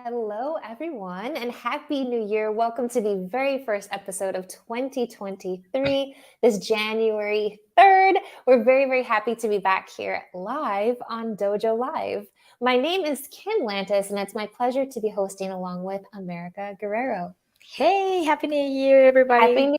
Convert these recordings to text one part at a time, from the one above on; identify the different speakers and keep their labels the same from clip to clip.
Speaker 1: Hello, everyone, and Happy New Year. Welcome to the very first episode of 2023, this January 3rd. We're very happy to be back here live on Dojo Live. My name is Kim Lantis, and it's my pleasure to be hosting along with America Guerrero.
Speaker 2: Hey, Happy New Year,
Speaker 1: Happy
Speaker 2: everybody.
Speaker 1: New Year.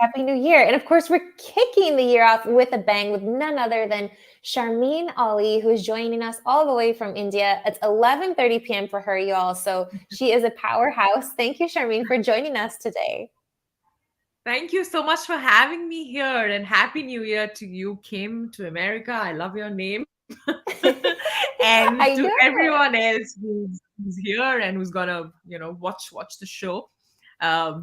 Speaker 1: Happy New Year. And of course, we're kicking the year off with a bang with none other than Sharmin Ali, who's joining us all the way from India. It's 11:30 p.m. for her, y'all. So she is a powerhouse. Thank you, Sharmin, for joining us today.
Speaker 3: Thank you so much for having me here, and Happy New Year to you, Kim, to America. I love your name. And to
Speaker 1: I know.
Speaker 3: everyone else who's here and who's gonna, watch the show.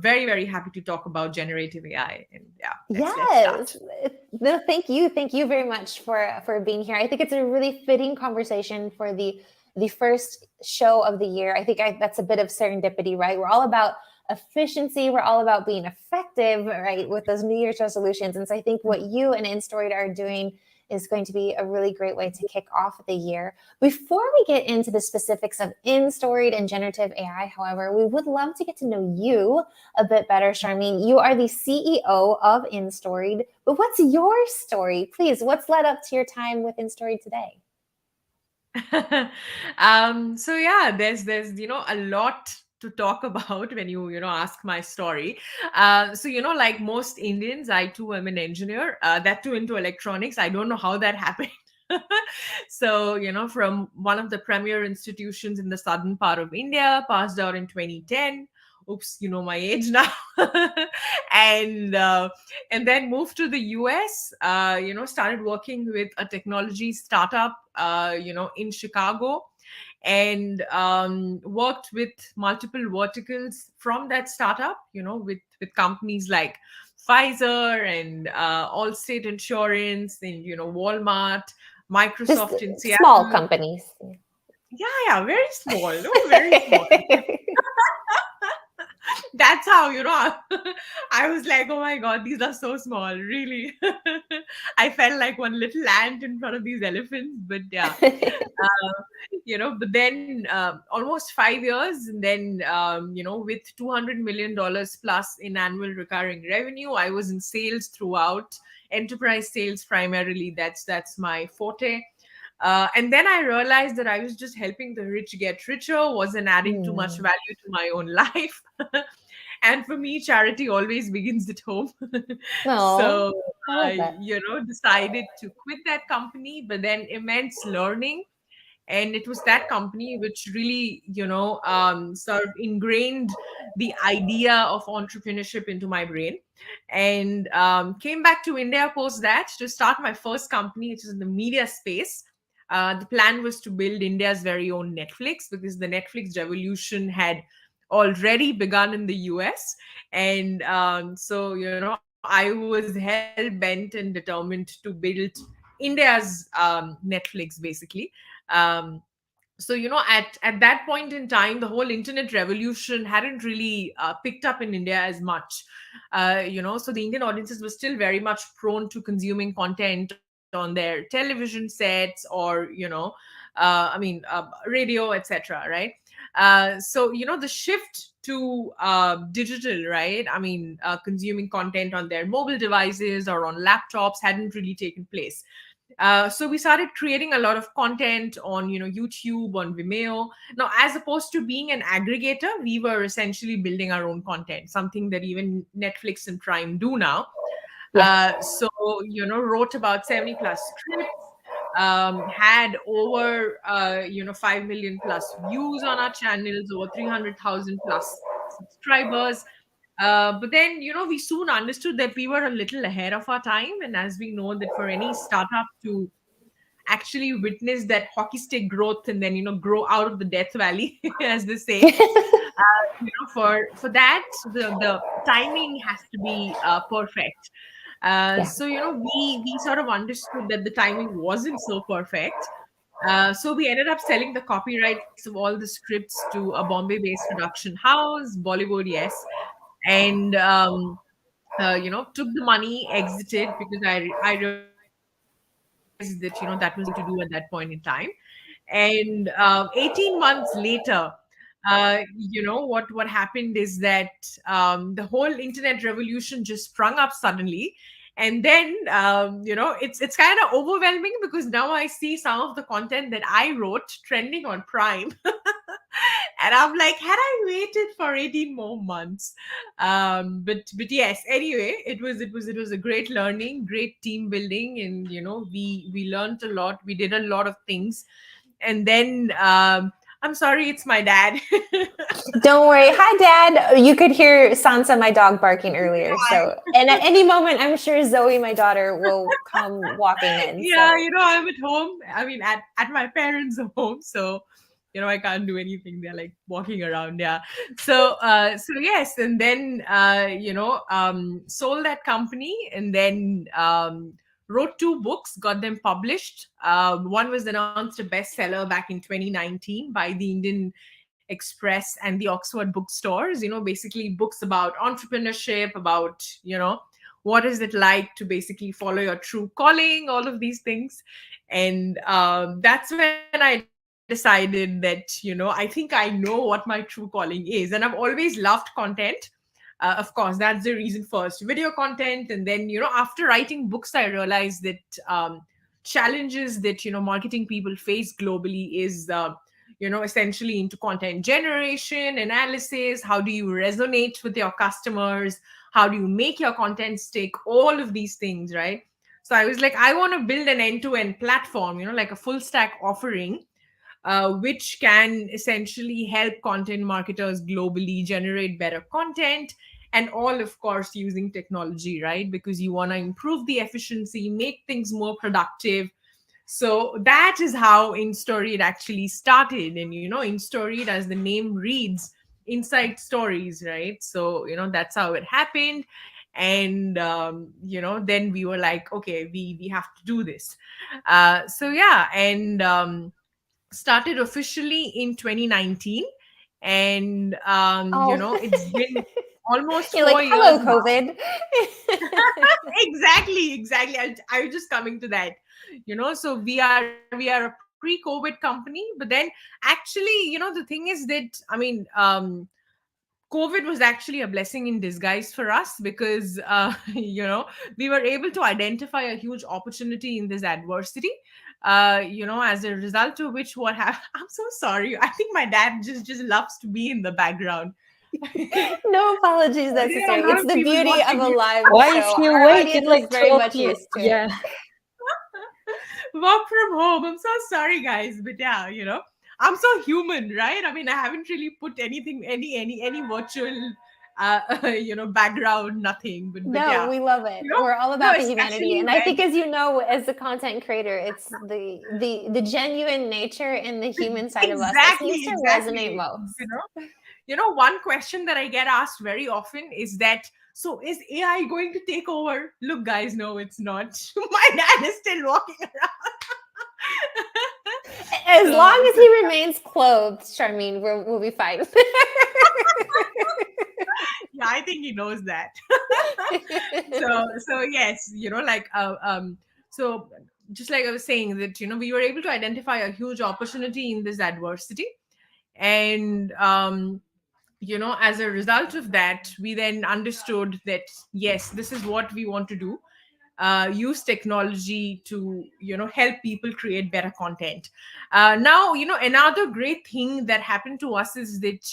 Speaker 3: Very happy to talk about generative AI. And yeah, let's start.
Speaker 1: Yes. No, thank you. Thank you very much for being here. I think it's a really fitting conversation for the first show of the year. I think that's a bit of serendipity, right? We're all about efficiency. We're all about being effective, right, with those New Year's resolutions. And so I think what you and Instoried are doing is going to be a really great way to kick off the year. Before we get into the specifics of Instoried and generative AI, however, we would love to get to know you a bit better, Sharmin. You are the CEO of Instoried, but what's your story? Please, what's led up to your time with Instoried today?
Speaker 3: So yeah, there's a lot to talk about when you ask my story. So like most Indians, I too am an engineer, that too into electronics. I don't know how that happened. So from one of the premier institutions in the southern part of India, passed out in 2010. Oops, you know my age now. and and then moved to the US. Started working with a technology startup in Chicago, and worked with multiple verticals from that startup, with companies like Pfizer and Allstate Insurance and Walmart,
Speaker 1: Just
Speaker 3: Microsoft in
Speaker 1: small
Speaker 3: Seattle.
Speaker 1: companies.
Speaker 3: Yeah, very small, no, very small. That's how I was like, oh my god, these are so small, really. I felt like one little ant in front of these elephants, but yeah. But then almost 5 years, and then with $200 million plus in annual recurring revenue. I was in sales throughout, enterprise sales primarily. That's my forte. And then I realized that I was just helping the rich get richer, wasn't adding too much
Speaker 1: Hmm.
Speaker 3: value to my own life. And for me, charity always begins at home.
Speaker 1: No,
Speaker 3: So
Speaker 1: I
Speaker 3: I,
Speaker 1: love that.
Speaker 3: decided to quit that company, but then immense learning. And it was that company which really, sort of ingrained the idea of entrepreneurship into my brain. And came back to India post that to start my first company, which is in the media space. The plan was to build India's very own Netflix, because the Netflix revolution had already begun in the US. And so, I was hell bent and determined to build India's Netflix, basically. Um, so at that point in time, the whole internet revolution hadn't really picked up in India as much. So the Indian audiences were still very much prone to consuming content on their television sets, or radio, etc., right? So the shift to digital, right, consuming content on their mobile devices or on laptops hadn't really taken place. So we started creating a lot of content on YouTube, on Vimeo. Now, as opposed to being an aggregator, we were essentially building our own content, something that even Netflix and Prime do now.
Speaker 1: Yeah.
Speaker 3: So wrote about 70 plus scripts, had over 5 million plus views on our channels, over 300,000 plus subscribers. But then, we soon understood that we were a little ahead of our time. And as we know, that for any startup to actually witness that hockey stick growth and then, grow out of the death valley, as they say, for that, the timing has to be perfect.
Speaker 1: Yeah.
Speaker 3: So, we sort of understood that the timing wasn't so perfect. So we ended up selling the copyrights of all the scripts to a Bombay-based production house, Bollywood, yes, and took the money, exited, because I realized that that was the right thing to do at that point in time. And 18 months later, what happened is that the whole internet revolution just sprung up suddenly. And then it's kind of overwhelming, because now I see some of the content that I wrote trending on Prime. And I'm like, had I waited for 18 more months? But yes, anyway, it was a great learning, great team building, and we learned a lot. We did a lot of things. And then I'm sorry, it's my dad.
Speaker 1: Don't worry. Hi, Dad. You could hear Sansa, my dog, barking earlier. So, and at any moment, I'm sure Zoe, my daughter, will come walking in.
Speaker 3: Yeah,
Speaker 1: So.
Speaker 3: I'm at home. I mean, at my parents' home, so I can't do anything. They're like walking around. Yeah. So yes, and then sold that company, and then wrote 2 books, got them published. One was announced a bestseller back in 2019 by the Indian Express and the Oxford bookstores. Basically books about entrepreneurship, about what is it like to basically follow your true calling, all of these things. And that's when I decided that I think I know what my true calling is. And I've always loved content. Of course, that's the reason. First, video content, and then after writing books, I realized that challenges that marketing people face globally is essentially into content generation, analysis. How do you resonate with your customers? How do you make your content stick? All of these things, right? So I was like, I want to build an end-to-end platform, like a full stack offering, which can essentially help content marketers globally generate better content, and all, of course, using technology, right? Because you want to improve the efficiency, make things more productive. So that is how Instoried actually started. And Instoried, as the name reads, inside stories, right? So that's how it happened. And then we were like, okay, we have to do this. So yeah, and started officially in 2019. And
Speaker 1: Oh.
Speaker 3: it's been almost
Speaker 1: You're
Speaker 3: 4
Speaker 1: like,
Speaker 3: years
Speaker 1: hello,
Speaker 3: now.
Speaker 1: COVID.
Speaker 3: Exactly. I was just coming to that. So we are a pre-COVID company, but then actually, the thing is that, I mean, COVID was actually a blessing in disguise for us, because we were able to identify a huge opportunity in this adversity. As a result of which, I'm so sorry. I think my dad just loves to be in the background.
Speaker 1: No apologies
Speaker 3: There are
Speaker 1: necessary.
Speaker 3: a lot
Speaker 1: It's
Speaker 3: of
Speaker 1: the
Speaker 3: people
Speaker 1: beauty of
Speaker 3: watching
Speaker 1: a
Speaker 3: you.
Speaker 1: live
Speaker 2: Why is
Speaker 1: show.
Speaker 2: he
Speaker 1: Our
Speaker 2: awake at
Speaker 1: audience is
Speaker 2: like
Speaker 1: very
Speaker 2: 12
Speaker 1: much
Speaker 2: p.m.?
Speaker 1: used to it.
Speaker 2: Yeah.
Speaker 3: Work from home. I'm so sorry, guys, but yeah, I'm so human, right? I mean, I haven't really put anything, any virtual, background, nothing. But
Speaker 1: No,
Speaker 3: yeah,
Speaker 1: we love it.
Speaker 3: you know,
Speaker 1: We're all
Speaker 3: no,
Speaker 1: about the humanity.
Speaker 3: especially
Speaker 1: And I think,
Speaker 3: when
Speaker 1: as you know, as a content creator, it's the genuine nature and the human side of us that seems to resonate
Speaker 3: exactly.
Speaker 1: most.
Speaker 3: One question that I get asked very often is that, so is AI going to take over? Look, guys, no, it's not. My dad is still walking around.
Speaker 1: As
Speaker 3: So,
Speaker 1: long as he remains clothed, Charmaine, we'll be fine.
Speaker 3: yeah, I think he knows that. So yes, so just like I was saying, that we were able to identify a huge opportunity in this adversity. And as a result of that, we then understood that, yes, this is what we want to do. Use technology to help people create better content. Now, another great thing that happened to us is that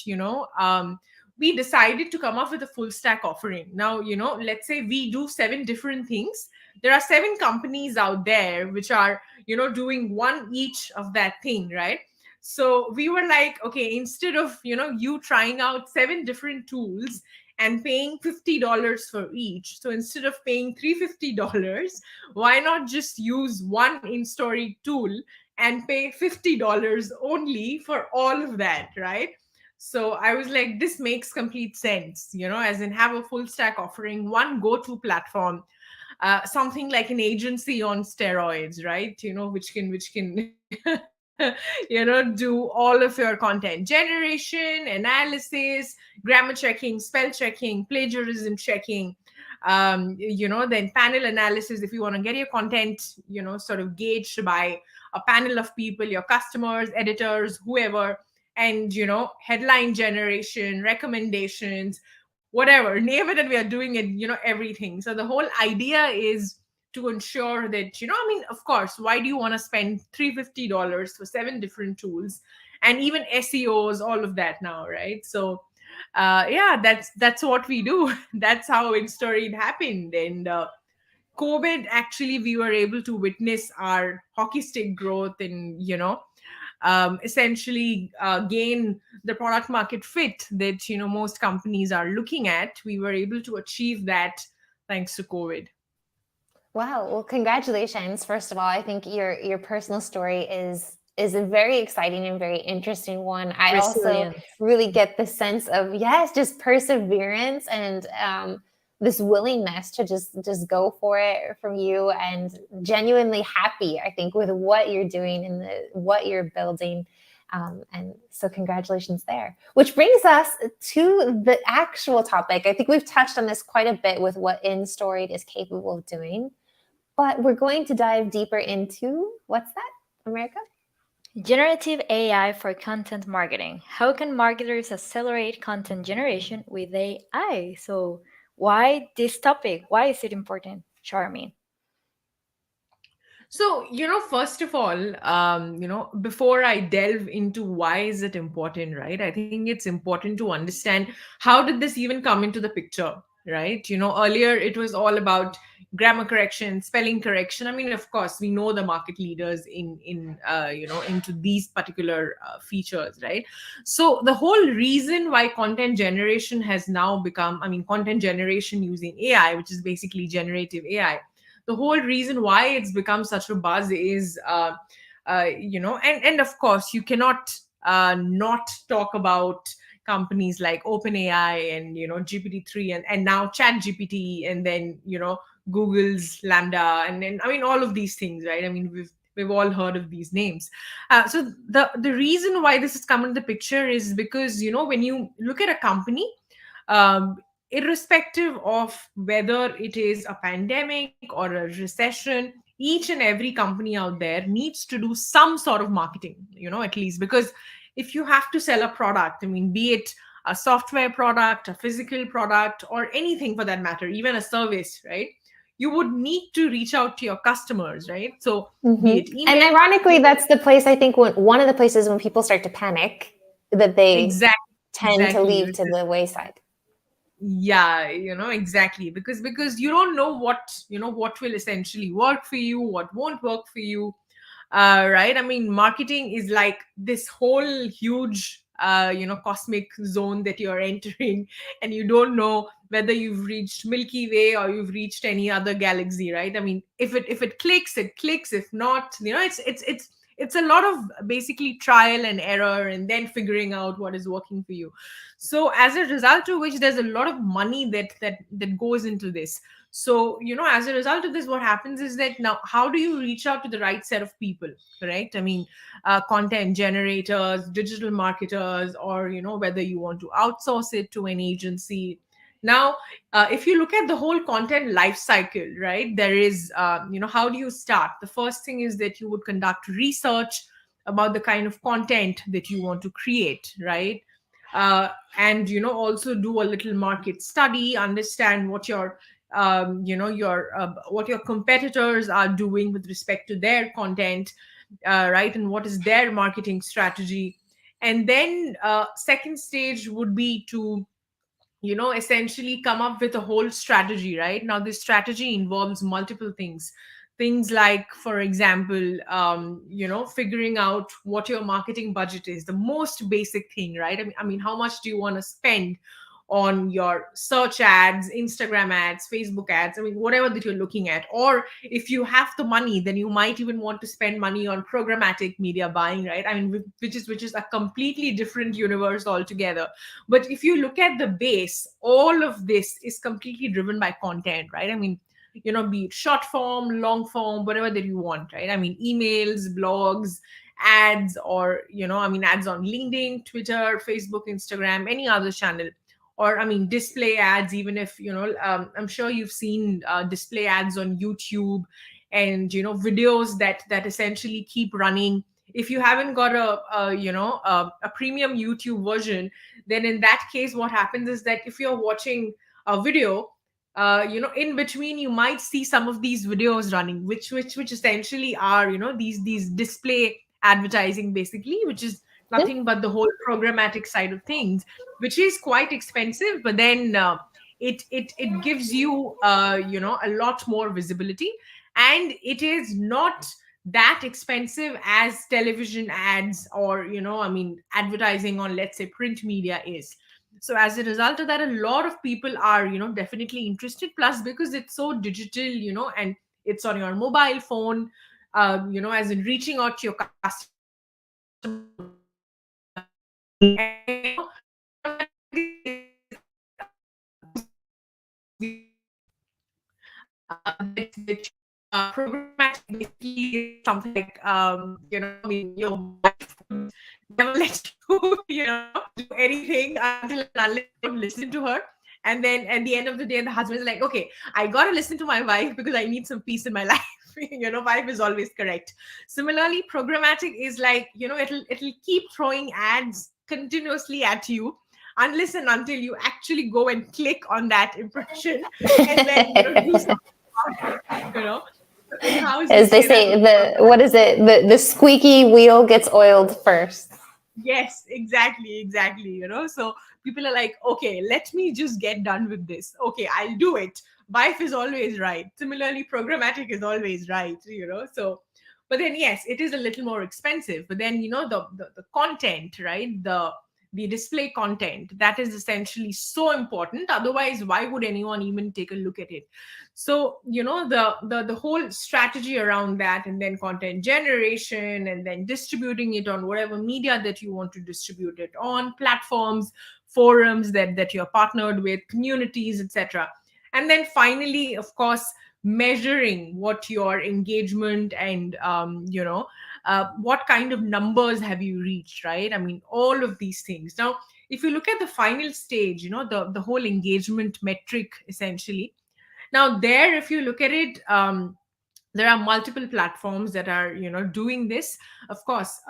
Speaker 3: we decided to come up with a full stack offering. Now, let's say we do 7 different things. There are 7 companies out there which are doing one each of that thing, right? So we were like, okay, instead of you trying out 7 different tools and paying $50 for each, so instead of paying $350, why not just use one Instoried tool and pay $50 only for all of that, right? So I was like, this makes complete sense, as in have a full stack offering, one go-to platform, something like an agency on steroids, right? Which can do all of your content generation, analysis, grammar checking, spell checking, plagiarism checking, then panel analysis, if you want to get your content sort of gauged by a panel of people, your customers, editors, whoever. and headline generation, recommendations, whatever, name it, and we are doing it, everything. So the whole idea is to ensure that, I mean, of course, why do you want to spend $350 for 7 different tools and even SEOs, all of that now, right? So yeah, that's what we do. That's how Instoried happened. And COVID, actually, we were able to witness our hockey stick growth and, essentially gain the product market fit that, most companies are looking at. We were able to achieve that thanks to COVID.
Speaker 1: Wow. Well, congratulations. First of all, I think your personal story is a very exciting and very interesting one. I also
Speaker 2: Resilience.
Speaker 1: really get the sense of, yes, just perseverance and this willingness to just go for it from you, and genuinely happy, I think, with what you're doing and what you're building. And so congratulations there. Which brings us to the actual topic. I think we've touched on this quite a bit with what Instoried is capable of doing. But we're going to dive deeper into, what's that, America?
Speaker 2: Generative AI for content marketing. How can marketers accelerate content generation with AI? So, why this topic? Why is it important, Charmin?
Speaker 3: So, first of all, before I delve into why is it important, right? I think it's important to understand how did this even come into the picture, right? Earlier it was all about grammar correction, spelling correction. I mean, of course, we know the market leaders into these particular features, right? So the whole reason why content generation has now become, I mean, content generation using AI, which is basically generative AI, the whole reason why it's become such a buzz is and of course you cannot not talk about companies like OpenAI and GPT-3 and now Chat GPT, and then Google's Lambda, and then, I mean, all of these things, right? I mean, we've all heard of these names. So the reason why this has come into the picture is because when you look at a company, um, irrespective of whether it is a pandemic or a recession, each and every company out there needs to do some sort of marketing, at least, because if you have to sell a product, I mean, be it a software product, a physical product, or anything for that matter, even a service, right? You would need to reach out to your customers, right? So be it
Speaker 1: And
Speaker 3: email.
Speaker 1: ironically, that's the place, I think, one of the places when people start to panic, that they
Speaker 3: Exactly.
Speaker 1: tend to
Speaker 3: Exactly.
Speaker 1: leave to the wayside.
Speaker 3: Yeah, exactly, because you don't know what will essentially work for you, what won't work for you. Right, I mean, marketing is like this whole huge cosmic zone that you're entering, and you don't know whether you've reached Milky Way or you've reached any other galaxy, right? I mean, if it clicks, it clicks. If not, it's a lot of basically trial and error and then figuring out what is working for you. So as a result of which, there's a lot of money that goes into this. So as a result of this, what happens is that now, how do you reach out to the right set of people, right? I mean, content generators, digital marketers, or whether you want to outsource it to an agency. Now, if you look at the whole content life cycle, right, there is how do you start? The first thing is that you would conduct research about the kind of content that you want to create, right? And also do a little market study, understand what your competitors are doing with respect to their content, right, and what is their marketing strategy. And then second stage would be to essentially come up with a whole strategy. Right now, this strategy involves multiple things like, for example, figuring out what your marketing budget is, the most basic thing, right? I mean, how much do you want to spend on your search ads, Instagram ads, Facebook ads, I mean, whatever that you're looking at. Or if you have the money, then you might even want to spend money on programmatic media buying, right? I mean, which is a completely different universe altogether. But if you look at the base, all of this is completely driven by content, right? I mean, be it short form, long form, whatever that you want, right? I mean, emails, blogs, ads, or I mean, ads on LinkedIn, Twitter, Facebook, Instagram, any other channel. Or, I mean, display ads, even if I'm sure you've seen display ads on YouTube, and videos that essentially keep running if you haven't got a premium YouTube version, then in that case, what happens is that if you're watching a video, in between you might see some of these videos running, which essentially are, these display advertising, basically, which is
Speaker 1: Yep.
Speaker 3: nothing but the whole programmatic side of things, which is quite expensive, but then it gives you a lot more visibility, and it is not that expensive as television ads, or advertising on, let's say, print media is. So as a result of that, a lot of people are, definitely interested, plus because it's so digital, and it's on your mobile phone, as in reaching out to your customer that programmatic basically is something like, your wife would never let you, do anything until and unless you don't listen to her. And then at the end of the day, the husband is like, okay, I got to listen to my wife because I need some peace in my life. Wife is always correct. Similarly, programmatic is like, it'll keep throwing ads continuously at you unless and until you actually go and click on that impression and then, do something, you know. In-house, we
Speaker 1: As they
Speaker 3: say that.
Speaker 1: say, what is it? The squeaky wheel gets oiled first.
Speaker 3: Yes, exactly. So people are like, okay, let me just get done with this. Okay, I'll do it. Wife is always right. Similarly, programmatic is always right. So, but then yes, it is a little more expensive. But then the content, right? The display content, that is essentially so important. Otherwise, why would anyone even take a look at it? So the whole strategy around that, and then content generation, and then distributing it on whatever media that you want to distribute it on, platforms, forums that you're partnered with, communities, etc. And then finally, of course, measuring what your engagement and what kind of numbers have you reached, right? I mean, all of these things. Now, if you look at the final stage, the whole engagement metric, essentially. Now, there, if you look at it, there are multiple platforms that are doing this. Of course,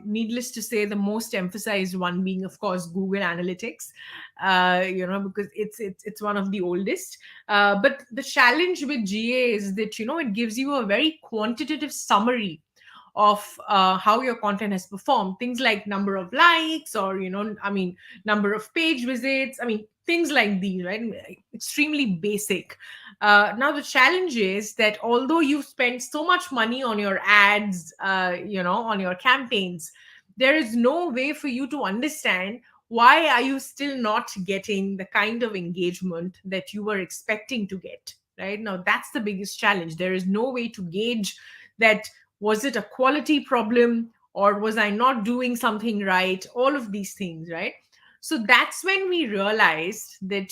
Speaker 3: needless to say, the most emphasized one being, of course, Google Analytics, because it's one of the oldest. But the challenge with GA is that it gives you a very quantitative summary of how your content has performed, things like number of likes, or number of page visits, things like these, right? Extremely basic. Now the challenge is that although you spend so much money on your ads, on your campaigns, there is no way for you to understand why are you still not getting the kind of engagement that you were expecting to get. Right now, that's the biggest challenge. There is no way to gauge that. Was it a quality problem, or was I not doing something right? All of these things, right? So that's when we realized that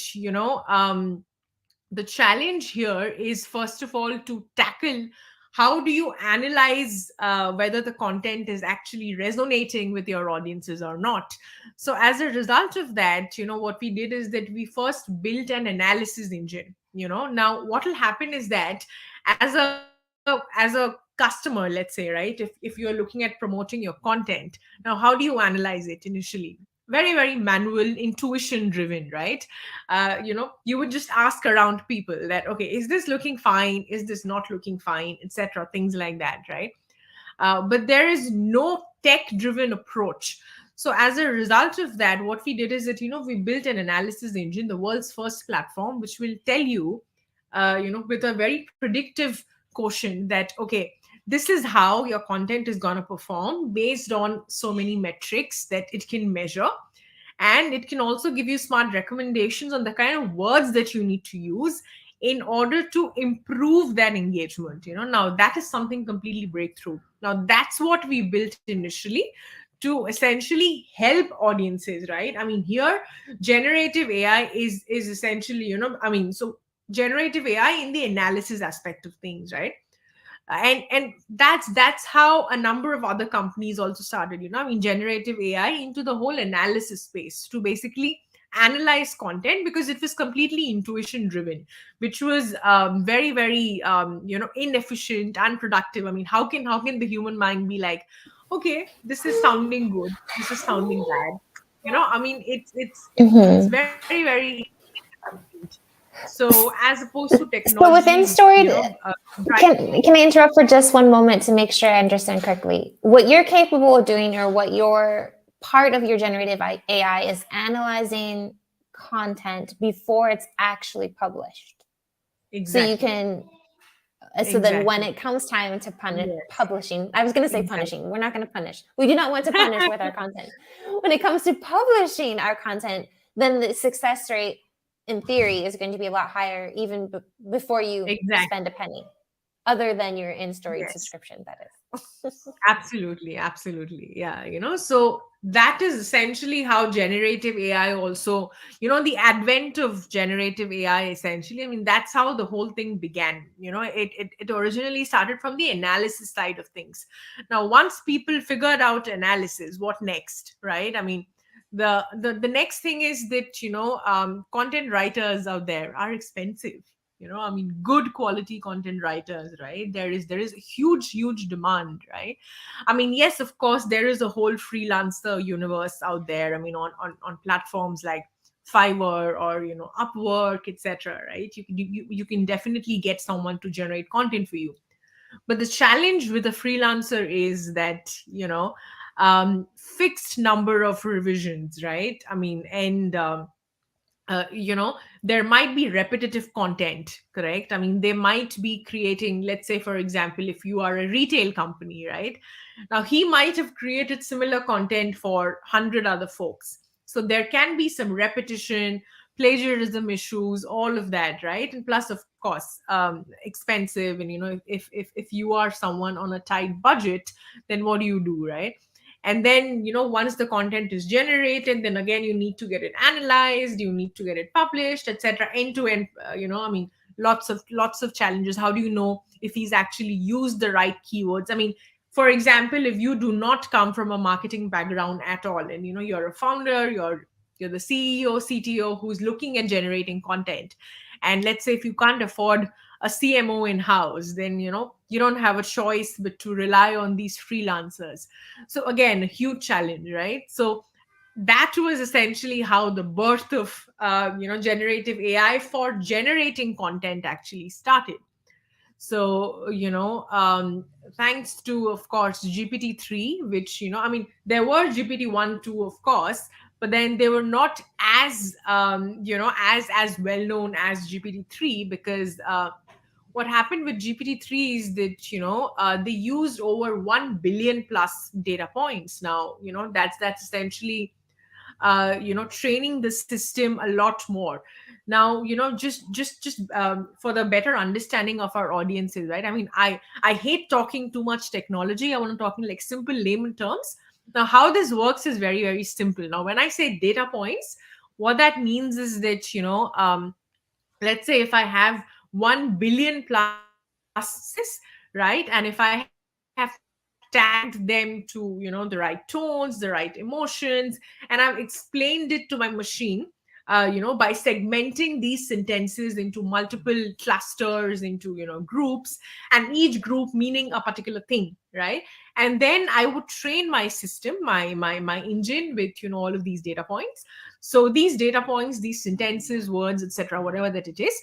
Speaker 3: the challenge here is, first of all, to tackle how do you analyze whether the content is actually resonating with your audiences or not. So as a result of that, what we did is that we first built an analysis engine. Now what will happen is that as a customer, let's say, right, if you're looking at promoting your content, now how do you analyze it initially? Very, very manual, intuition driven, right? You would just ask around people that, okay, is this looking fine, is this not looking fine, etc., things like that, right? But there is no tech driven approach. So as a result of that, what we did is that we built an analysis engine, the world's first platform, which will tell you with a very predictive quotient that, okay, this is how your content is going to perform based on so many metrics that it can measure. And it can also give you smart recommendations on the kind of words that you need to use in order to improve that engagement. Now that is something completely breakthrough. Now that's what we built initially to essentially help audiences, right? Here generative AI is essentially, so generative AI in the analysis aspect of things, right? And that's how a number of other companies also started, generative AI into the whole analysis space to basically analyze content, because it was completely intuition driven, which was very, very inefficient, unproductive. How can the human mind be like, okay, this is sounding good, this is sounding bad. I mean, it's
Speaker 1: Mhm.
Speaker 3: very, very important. So as opposed to
Speaker 1: So within
Speaker 3: technology,
Speaker 1: Stored,
Speaker 3: right.
Speaker 1: can I interrupt for just one moment to make sure I understand correctly? What you're capable of doing, or what your part of your generative AI is analyzing content before it's actually published. So you
Speaker 3: Exactly.
Speaker 1: can, so then when
Speaker 3: Exactly.
Speaker 1: it comes time to
Speaker 3: Yes.
Speaker 1: publishing, I was going to say
Speaker 3: Exactly.
Speaker 1: punishing. We're not going to punish. We do not want to punish with our content. When it comes to publishing our content, then the success rate in theory is going to be a lot higher even before you spend a
Speaker 3: Exactly.
Speaker 1: penny, other than your in-story
Speaker 3: Yes.
Speaker 1: subscription, that is.
Speaker 3: Absolutely, absolutely. Yeah, so that is essentially how generative AI also, the advent of generative AI essentially, I mean, that's how the whole thing began. It originally started from the analysis side of things. Now, once people figured out analysis, what next, right? I mean, the next thing is that, content writers out there are expensive. I mean, good quality content writers, right? There is a huge demand, right? I mean, yes, of course, there is a whole freelancer universe out there. I mean, on platforms like Fiverr or Upwork, etc. Right? You can definitely get someone to generate content for you. But the challenge with a freelancer is that fixed number of revisions, right? I mean, and there might be repetitive content, correct? I mean, they might be creating, let's say, for example, if you are a retail company, right? Now, he might have created similar content for 100 other folks. So there can be some repetition, plagiarism issues, all of that, right? And plus, of course, expensive. And if you are someone on a tight budget, then what do you do, right? And then once the content is generated, then again you need to get it analyzed, you need to get it published, etc., end to end. I mean, lots of challenges. How do you know if he's actually used the right keywords? I mean, for example, if you do not come from a marketing background at all, and you're a founder, you're the CEO, CTO who's looking at generating content, and let's say if you can't afford a CMO in house, then you don't have a choice but to rely on these freelancers. So again, a huge challenge, right? So that was essentially how the birth of generative AI for generating content actually started. So thanks to, of course, GPT-3, which I mean, there were GPT-1, 2, of course, but then they were not as as well known as GPT-3, because what happened with GPT-3 is that they used over 1 billion plus data points. Now that's essentially training the system a lot more. Now just for the better understanding of our audiences, right? I mean, I hate talking too much technology. I want to talk in like simple layman terms. Now, how this works is very, very simple. Now, when I say data points, what that means is that let's say if I have 1 billion plus sentences, right? And if I have tagged them to, the right tones, the right emotions, and I've explained it to my machine, by segmenting these sentences into multiple clusters, into, groups, and each group meaning a particular thing, right? And then I would train my system, my engine with, all of these data points. So these data points, these sentences, words, etc., whatever that it is,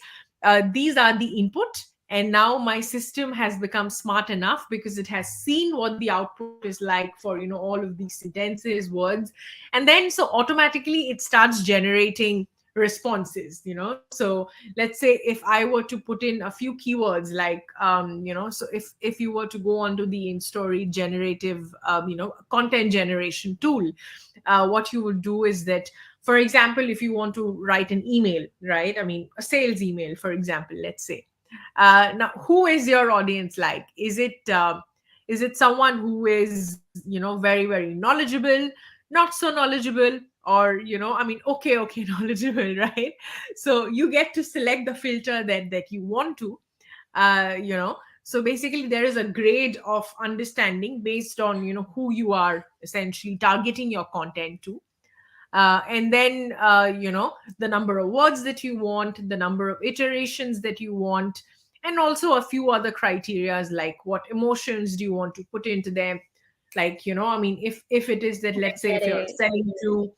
Speaker 3: these are the input. And now my system has become smart enough because it has seen what the output is like for all of these sentences, words, and then so automatically it starts generating responses. So let's say if I were to put in a few keywords like so if you were to go onto the Instoried generative content generation tool, what you would do is that, for example, if you want to write an email, right? I mean, a sales email, for example, let's say. Now, who is your audience like? Is it someone who is very, very knowledgeable, not so knowledgeable, or I mean, okay, knowledgeable, right? So you get to select the filter that you want to. So basically there is a grade of understanding based on who you are essentially targeting your content to. And then the number of words that you want, the number of iterations that you want, and also a few other criterias like what emotions do you want to put into them, Like, I mean, if it is that, let's say,
Speaker 2: Get
Speaker 3: if you're
Speaker 2: it.
Speaker 3: selling to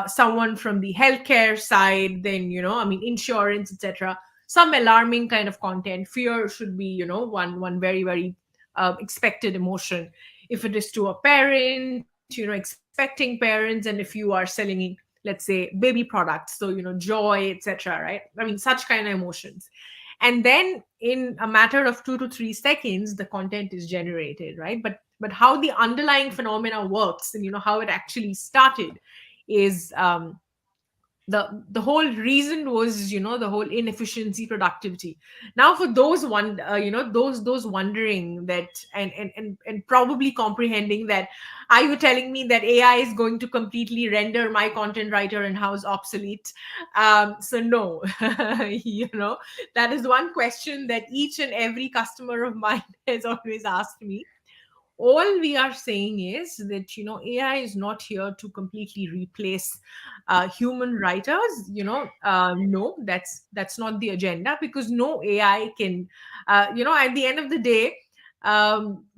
Speaker 3: someone from the healthcare side, then, I mean, insurance, etc., some alarming kind of content. Fear should be, one very, very expected emotion. If it is to a parent, expecting parents, and if you are selling, let's say, baby products, so, joy, etc., right? I mean, such kind of emotions. And then in a matter of 2 to 3 seconds, the content is generated, right? But how the underlying phenomena works, and how it actually started, is the whole reason was, the whole inefficiency, productivity. Now, for those one those wondering that, and probably comprehending that, are you telling me that AI is going to completely render my content writer in house obsolete? So no. That is one question that each and every customer of mine has always asked me. All we are saying is that, AI is not here to completely replace human writers. No, that's not the agenda, because no AI can, at the end of the day,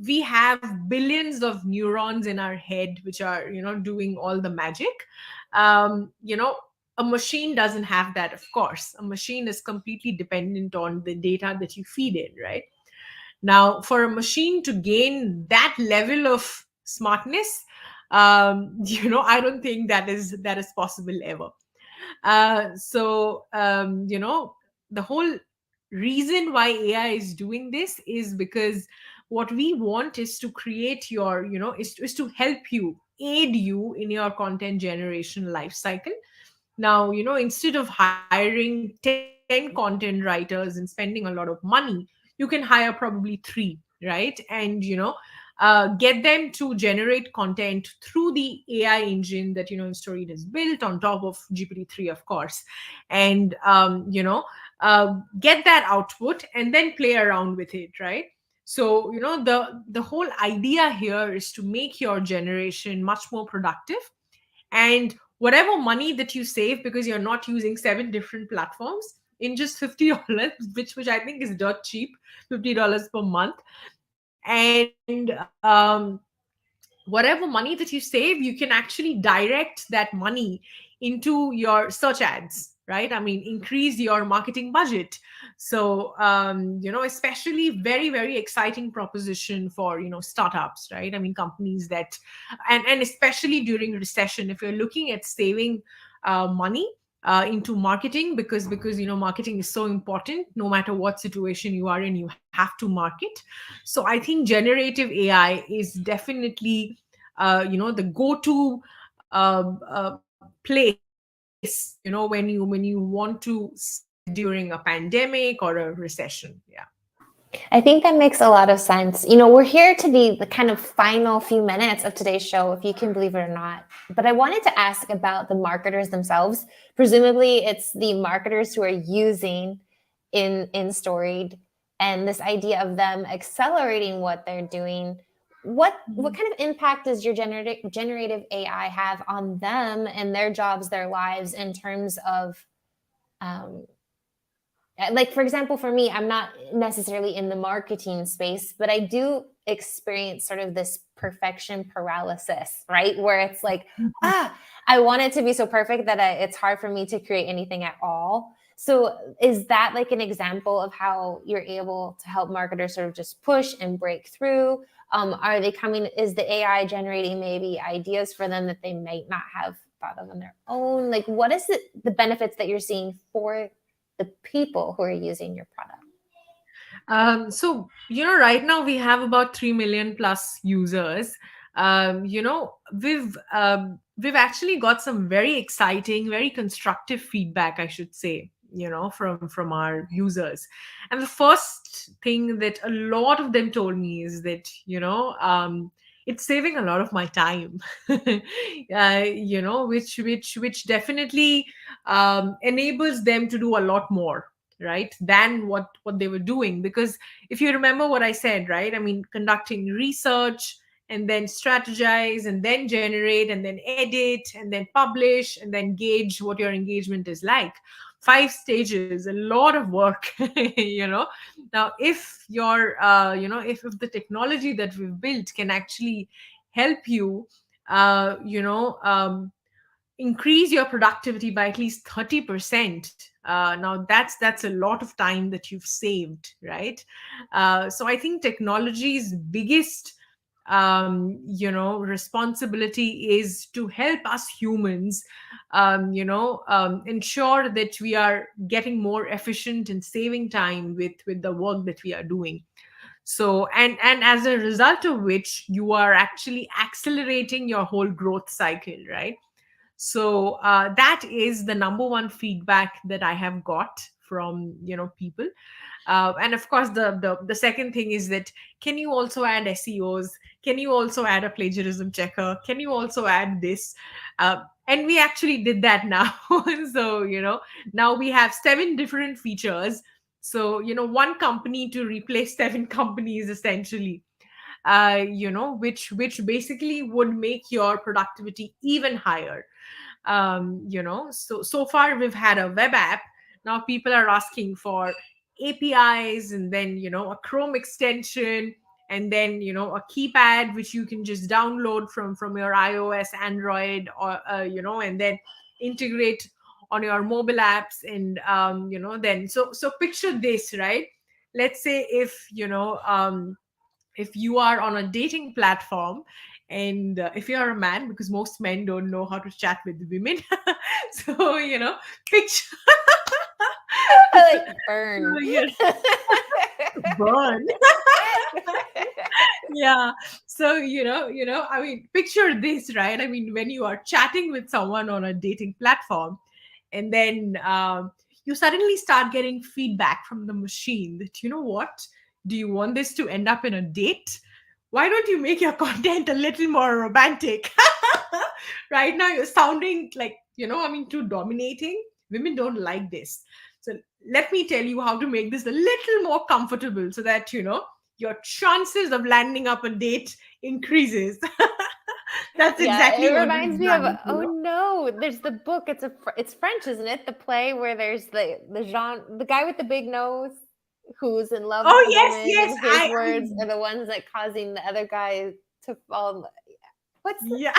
Speaker 3: we have billions of neurons in our head which are, doing all the magic. A machine doesn't have that. Of course, a machine is completely dependent on the data that you feed in, right? Now, for a machine to gain that level of smartness, I don't think that is possible ever. So the whole reason why AI is doing this is because what we want is to create your, is to help you, aid you in your content generation life cycle. Now, instead of hiring 10 content writers and spending a lot of money, you can hire probably three, right? And, get them to generate content through the AI engine that, Instoried has built on top of GPT-3, of course. And, get that output and then play around with it, right? So, the whole idea here is to make your generation much more productive. And whatever money that you save because you're not using 7 different platforms, in just $50, which I think is dirt cheap, $50 per month. And whatever money that you save, you can actually direct that money into your search ads, right? I mean, increase your marketing budget. So, especially very, very exciting proposition for, startups, right? I mean, companies that, and especially during recession, if you're looking at saving money into marketing, because marketing is so important. No matter what situation you are in, you have to market. So I think generative AI is definitely the go-to place, when you want to sell during a pandemic or a recession. Yeah.
Speaker 1: I think that makes a lot of sense. We're here to the kind of final few minutes of today's show, if you can believe it or not. But I wanted to ask about the marketers themselves. Presumably, it's the marketers who are using in Storied, and this idea of them accelerating what they're doing. What kind of impact does your generative AI have on them and their jobs, their lives, in terms of um, like, for example, for me, I'm not necessarily in the marketing space, but I do experience sort of this perfection paralysis, right? Where it's like, I want it to be so perfect that it's hard for me to create anything at all. So is that like an example of how you're able to help marketers sort of just push and break through? Are they coming, is the AI generating maybe ideas for them that they might not have thought of on their own? Like, what is the benefits that you're seeing for the people who are using your product?
Speaker 3: So, right now we have about 3 million plus users. We've actually got some very exciting, very constructive feedback, I should say, from our users. And the first thing that a lot of them told me is that, it's saving a lot of my time, which definitely enables them to do a lot more, right, than what they were doing. Because if you remember what I said, right, I mean, conducting research and then strategize and then generate and then edit and then publish and then gauge what your engagement is like, 5 stages, a lot of work. Now, if your if the technology that we've built can actually help you, you know, increase your productivity by at least 30%. Now that's a lot of time that you've saved, right? So I think technology's biggest responsibility is to help us humans ensure that we are getting more efficient and saving time with the work that we are doing. So and as a result of which you are actually accelerating your whole growth cycle, right? So that is the number one feedback that I have got from people. And of course the second thing is that, can you also add SEOs, can you also add a plagiarism checker, can you also add this? And we actually did that now. So now we have 7 different features. So one company to replace 7 companies essentially, which basically would make your productivity even higher. So far we've had a web app. Now people are asking for APIs, and then a Chrome extension, and then a keypad which you can just download from your iOS, Android, or and then integrate on your mobile apps. And then so picture this, right? Let's say if you are on a dating platform, and if you're a man, because most men don't know how to chat with women. So picture.
Speaker 1: I like burn.
Speaker 3: Yes, burn. Yeah. So I mean, picture this, right? I mean, when you are chatting with someone on a dating platform, and then you suddenly start getting feedback from the machine that, what, do you want this to end up in a date? Why don't you make your content a little more romantic? Right now you're sounding like, I mean, too dominating. Women don't like this. So let me tell you how to make this a little more comfortable, so that your chances of landing up a date increases. That's
Speaker 1: Yeah,
Speaker 3: exactly
Speaker 1: it
Speaker 3: what
Speaker 1: reminds
Speaker 3: we've
Speaker 1: me of,
Speaker 3: done.
Speaker 1: oh no, there's the book. It's French, isn't it? The play where there's the guy with the big nose who's in love with
Speaker 3: Oh
Speaker 1: the
Speaker 3: yes,
Speaker 1: woman,
Speaker 3: yes.
Speaker 1: and his
Speaker 3: I
Speaker 1: words are the ones that causing the other guy to fall. What's the,
Speaker 3: yeah.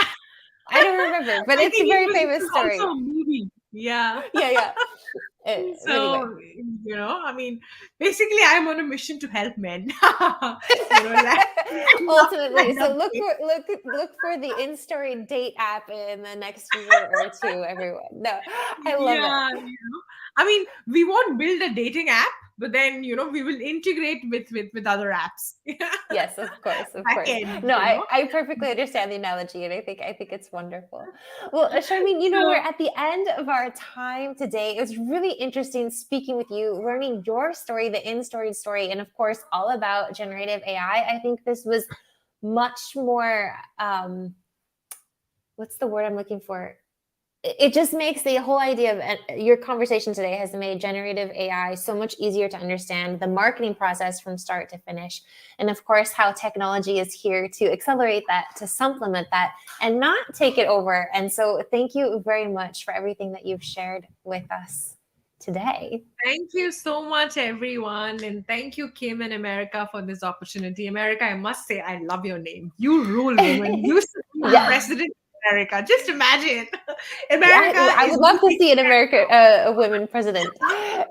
Speaker 1: I don't remember, but
Speaker 3: I
Speaker 1: it's a
Speaker 3: think it
Speaker 1: very
Speaker 3: was,
Speaker 1: famous story.
Speaker 3: also a movie. Yeah.
Speaker 1: Yeah, yeah. Anyway.
Speaker 3: So, I mean, basically, I'm on a mission to help men. Land
Speaker 1: Ultimately, so
Speaker 3: up there.
Speaker 1: look for the Instoried date app in the next year or two, everyone. No, I love it.
Speaker 3: Yeah, I mean, we won't build a dating app, but then we will integrate with other apps.
Speaker 1: Yes, of course, of
Speaker 3: Back
Speaker 1: course.
Speaker 3: end,
Speaker 1: No, I perfectly understand the analogy, and I think it's wonderful. Well, Sharmeen, we're
Speaker 3: So
Speaker 1: at the end of our time today. It was really interesting speaking with you, learning your story, the Instoried story, and of course, all about generative AI. I think this was much more. What's the word I'm looking for? It just makes the whole idea of your conversation today has made generative AI so much easier to understand, the marketing process from start to finish. And of course, how technology is here to accelerate that, to supplement that, and not take it over. And so thank you very much for everything that you've shared with us today.
Speaker 3: thank you so much, everyone. And thank you, Kim and America, for this opportunity. America, I must say, I love your name. You rule, woman. You should be the
Speaker 1: Yeah.
Speaker 3: president of America. Just imagine.
Speaker 1: Yeah,
Speaker 3: America
Speaker 1: I
Speaker 3: is
Speaker 1: would love to
Speaker 3: looking
Speaker 1: see an America, a women president.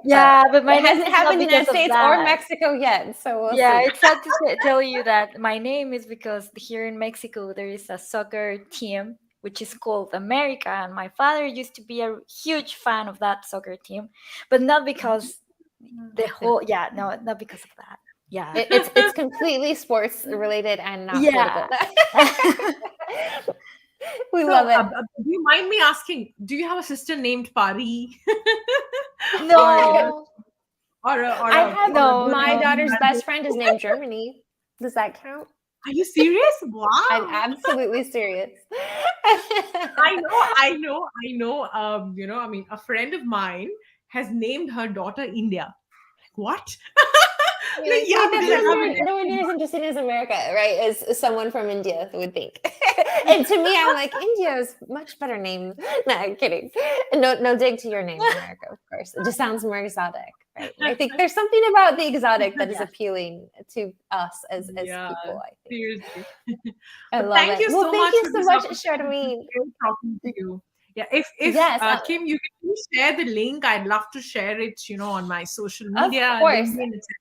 Speaker 2: Yeah, but my
Speaker 1: It
Speaker 2: name
Speaker 1: hasn't
Speaker 2: is not
Speaker 1: happened in the
Speaker 2: because
Speaker 1: United
Speaker 2: of
Speaker 1: States or
Speaker 2: that.
Speaker 1: Mexico yet, so we'll
Speaker 2: Yeah,
Speaker 1: see.
Speaker 2: it's sad to tell you that my name is because here in Mexico there is a soccer team which is called America, and my father used to be a huge fan of that soccer team, but not because the whole, yeah, no, not because of that. Yeah.
Speaker 1: It's completely sports related and not
Speaker 2: Yeah.
Speaker 1: political. We
Speaker 3: So,
Speaker 1: love it.
Speaker 3: do you mind me asking, do you have a sister named Pari? or
Speaker 2: No,
Speaker 1: I have
Speaker 3: or a
Speaker 2: no,
Speaker 1: my
Speaker 2: no.
Speaker 1: daughter's best friend is named Germany. Does that count?
Speaker 3: Are you serious?
Speaker 1: I'm
Speaker 3: Wow.
Speaker 1: absolutely serious.
Speaker 3: I know. I mean, a friend of mine has named her daughter India. Like, what?
Speaker 1: You're like,
Speaker 3: Yeah,
Speaker 1: wait, that's
Speaker 3: because I
Speaker 1: not
Speaker 3: have
Speaker 1: fair.
Speaker 3: a
Speaker 1: No one here is interested in America, right? As someone from India would think. And to me, I'm like, India is much better name. No, I'm kidding. No dig to your name, America, of course. It just sounds more exotic. right? I think there's something about the exotic that is
Speaker 2: Yes.
Speaker 1: appealing to us as
Speaker 3: Yeah,
Speaker 1: people, I think.
Speaker 3: seriously.
Speaker 1: I
Speaker 3: But
Speaker 1: love
Speaker 3: thank
Speaker 1: it.
Speaker 3: you
Speaker 1: Well,
Speaker 3: so
Speaker 1: thank
Speaker 3: much
Speaker 1: you
Speaker 3: for
Speaker 1: so
Speaker 3: this
Speaker 1: much,
Speaker 3: opportunity.
Speaker 1: Charmaine.
Speaker 3: Great talking to you. Yeah, if
Speaker 1: Yes,
Speaker 3: Kim, you can please share the link. I'd love to share it, on my social
Speaker 1: of
Speaker 3: media,
Speaker 1: course.
Speaker 3: LinkedIn, etc.,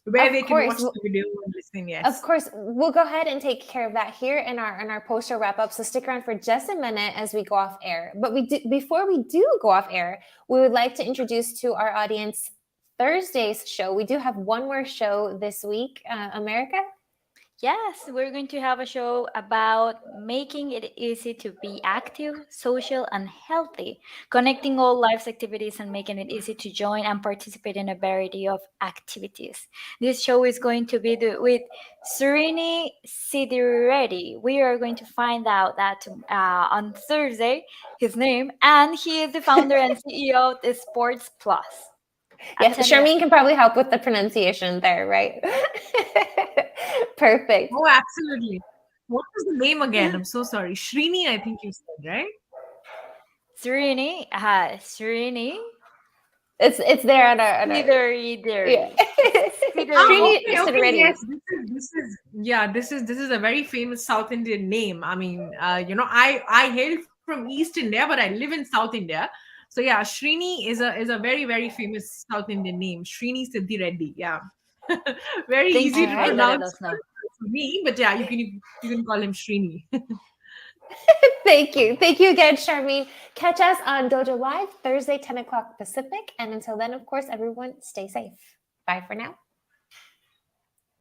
Speaker 3: where
Speaker 1: Of
Speaker 3: they can watch
Speaker 1: course.
Speaker 3: the video and listen.
Speaker 1: Of
Speaker 3: Yes.
Speaker 1: course, we'll go ahead and take care of that here in our poster wrap up. So stick around for just a minute as we go off air. But before we do go off air, we would like to introduce to our audience Thursday's show. We do have one more show this week, America.
Speaker 2: Yes, we're going to have a show about making it easy to be active, social, and healthy, connecting all life's activities and making it easy to join and participate in a variety of activities. This show is going to be with Srini Sidiredi. We are going to find out that on Thursday, his name, and he is the founder and CEO of the Sports Plus.
Speaker 1: Yes,
Speaker 2: Attend that.
Speaker 1: Sharmin can probably help with the pronunciation there, right? Perfect.
Speaker 3: Oh, absolutely. What was the name again? I'm so sorry. Srini, I think you said, right?
Speaker 2: Srini,
Speaker 1: It's there on our
Speaker 2: Sidiredi.
Speaker 3: Ah,
Speaker 1: Srini
Speaker 3: okay,
Speaker 1: is
Speaker 3: okay,
Speaker 1: ready.
Speaker 3: yes. This is a very famous South Indian name. I mean, I hail from East India, but I live in South India. So yeah, Srini is a very very famous South Indian name. Srini Siddhi Reddy. Yeah, very
Speaker 2: Thank
Speaker 3: easy
Speaker 2: you
Speaker 3: to
Speaker 2: for
Speaker 1: Alright.
Speaker 2: letting
Speaker 3: pronounce
Speaker 2: us know.
Speaker 3: for me. But yeah, you can call him Srini.
Speaker 1: Thank you. Thank you again, Charmaine. Catch us on Dojo Live Thursday, 10 o'clock Pacific. And until then, of course, everyone stay safe. Bye for now.